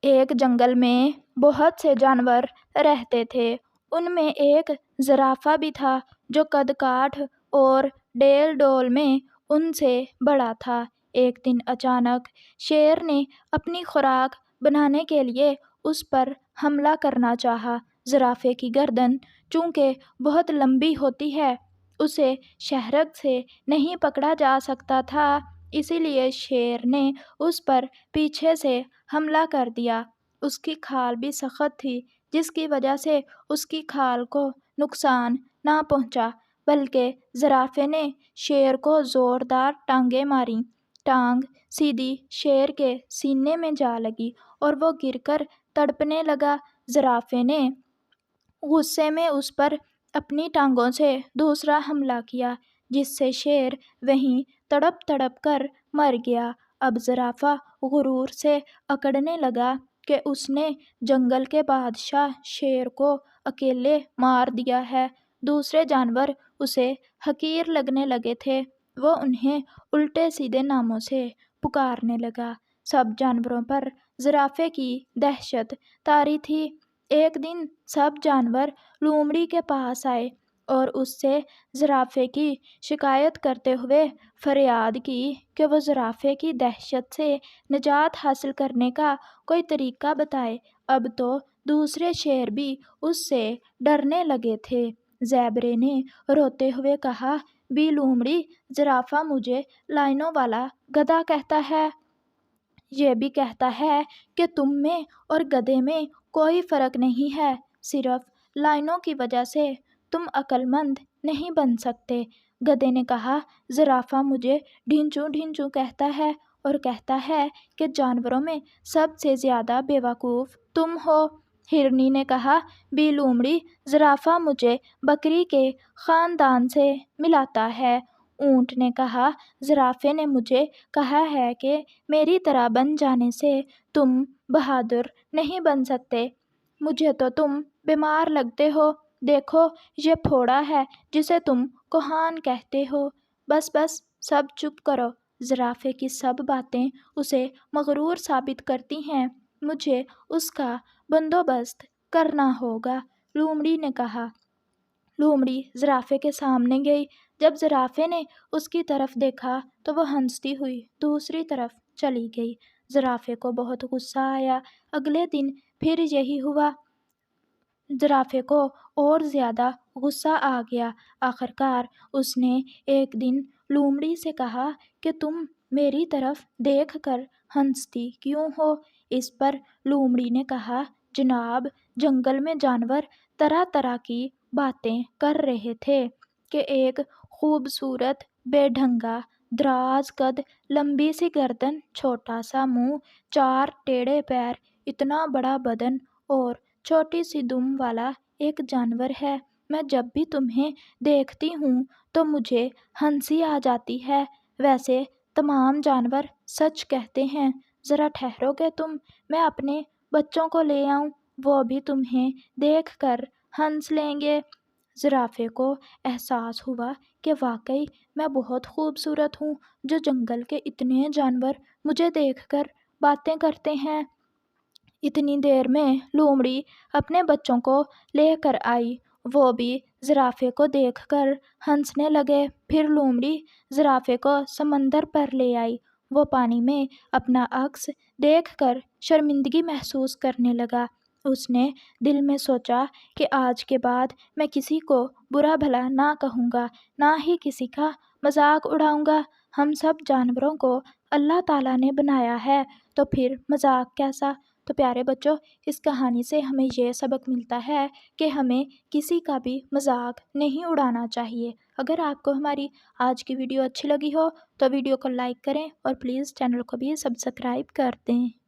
ایک جنگل میں بہت سے جانور رہتے تھے۔ ان میں ایک زرافہ بھی تھا جو قد کاٹھ اور ڈیل ڈول میں ان سے بڑا تھا۔ ایک دن اچانک شیر نے اپنی خوراک بنانے کے لیے اس پر حملہ کرنا چاہا۔ زرافے کی گردن چونکہ بہت لمبی ہوتی ہے، اسے شہرگ سے نہیں پکڑا جا سکتا تھا، اسی لیے شیر نے اس پر پیچھے سے حملہ کر دیا۔ اس کی کھال بھی سخت تھی، جس کی وجہ سے اس کی کھال کو نقصان نہ پہنچا، بلکہ زرافے نے شیر کو زوردار ٹانگیں ماریں۔ ٹانگ سیدھی شیر کے سینے میں جا لگی اور وہ گر کر تڑپنے لگا۔ زرافے نے غصے میں اس پر اپنی ٹانگوں سے دوسرا حملہ کیا، جس سے شیر وہیں تڑپ تڑپ کر مر گیا۔ اب زرافہ غرور سے اکڑنے لگا کہ اس نے جنگل کے بادشاہ شیر کو اکیلے مار دیا ہے۔ دوسرے جانور اسے حقیر لگنے لگے تھے، وہ انہیں الٹے سیدھے ناموں سے پکارنے لگا۔ سب جانوروں پر زرافے کی دہشت طاری تھی۔ ایک دن سب جانور لومڑی کے پاس آئے اور اس سے زرافے کی شکایت کرتے ہوئے فریاد کی کہ وہ زرافے کی دہشت سے نجات حاصل کرنے کا کوئی طریقہ بتائے۔ اب تو دوسرے شیر بھی اس سے ڈرنے لگے تھے۔ زیبرے نے روتے ہوئے کہا، بی لومڑی، زرافہ مجھے لائنوں والا گدھا کہتا ہے۔ یہ بھی کہتا ہے کہ تم میں اور گدھے میں کوئی فرق نہیں ہے، صرف لائنوں کی وجہ سے تم عقل مند نہیں بن سکتے۔ گدھے نے کہا، زرافہ مجھے ڈھینچو ڈھینچو کہتا ہے اور کہتا ہے کہ جانوروں میں سب سے زیادہ بے وقوف تم ہو۔ ہرنی نے کہا، بی لومڑی، زرافہ مجھے بکری کے خاندان سے ملاتا ہے۔ اونٹ نے کہا، زرافے نے مجھے کہا ہے کہ میری طرح بن جانے سے تم بہادر نہیں بن سکتے، مجھے تو تم بیمار لگتے ہو، دیکھو یہ پھوڑا ہے جسے تم کوہان کہتے ہو۔ بس بس، سب چپ کرو، زرافے کی سب باتیں اسے مغرور ثابت کرتی ہیں، مجھے اس کا بندوبست کرنا ہوگا، لومڑی نے کہا۔ لومڑی زرافے کے سامنے گئی۔ جب زرافے نے اس کی طرف دیکھا تو وہ ہنستی ہوئی دوسری طرف چلی گئی۔ زرافے کو بہت غصہ آیا۔ اگلے دن پھر یہی ہوا۔ زرافے کو اور زیادہ غصہ آ گیا۔ آخرکار اس نے ایک دن لومڑی سے کہا کہ تم میری طرف دیکھ کر ہنستی کیوں ہو؟ اس پر لومڑی نے کہا، جناب، جنگل میں جانور طرح طرح کی باتیں کر رہے تھے کہ ایک خوبصورت بے ڈھنگا، دراز قد، لمبی سی گردن، چھوٹا سا منہ، چار ٹیڑھے پیر، اتنا بڑا بدن اور چھوٹی سی دم والا ایک جانور ہے۔ میں جب بھی تمہیں دیکھتی ہوں تو مجھے ہنسی آ جاتی ہے۔ ویسے تمام جانور سچ کہتے ہیں۔ ذرا ٹھہرو گے تم، میں اپنے بچوں کو لے آؤں، وہ بھی تمہیں دیکھ کر ہنس لیں گے۔ زرافے کو احساس ہوا کہ واقعی میں بہت خوبصورت ہوں، جو جنگل کے اتنے جانور مجھے دیکھ کر باتیں کرتے ہیں۔ اتنی دیر میں لومڑی اپنے بچوں کو لے کر آئی، وہ بھی زرافے کو دیکھ کر ہنسنے لگے۔ پھر لومڑی زرافے کو سمندر پر لے آئی۔ وہ پانی میں اپنا عکس دیکھ کر شرمندگی محسوس کرنے لگا۔ اس نے دل میں سوچا کہ آج کے بعد میں کسی کو برا بھلا نہ کہوں گا، نہ ہی کسی کا مذاق اڑاؤں گا۔ ہم سب جانوروں کو اللہ تعالیٰ نے بنایا ہے، تو پھر مذاق کیسا؟ تو پیارے بچوں، اس کہانی سے ہمیں یہ سبق ملتا ہے کہ ہمیں کسی کا بھی مذاق نہیں اڑانا چاہیے۔ اگر آپ کو ہماری آج کی ویڈیو اچھی لگی ہو تو ویڈیو کو لائک کریں اور پلیز چینل کو بھی سبسکرائب کر دیں۔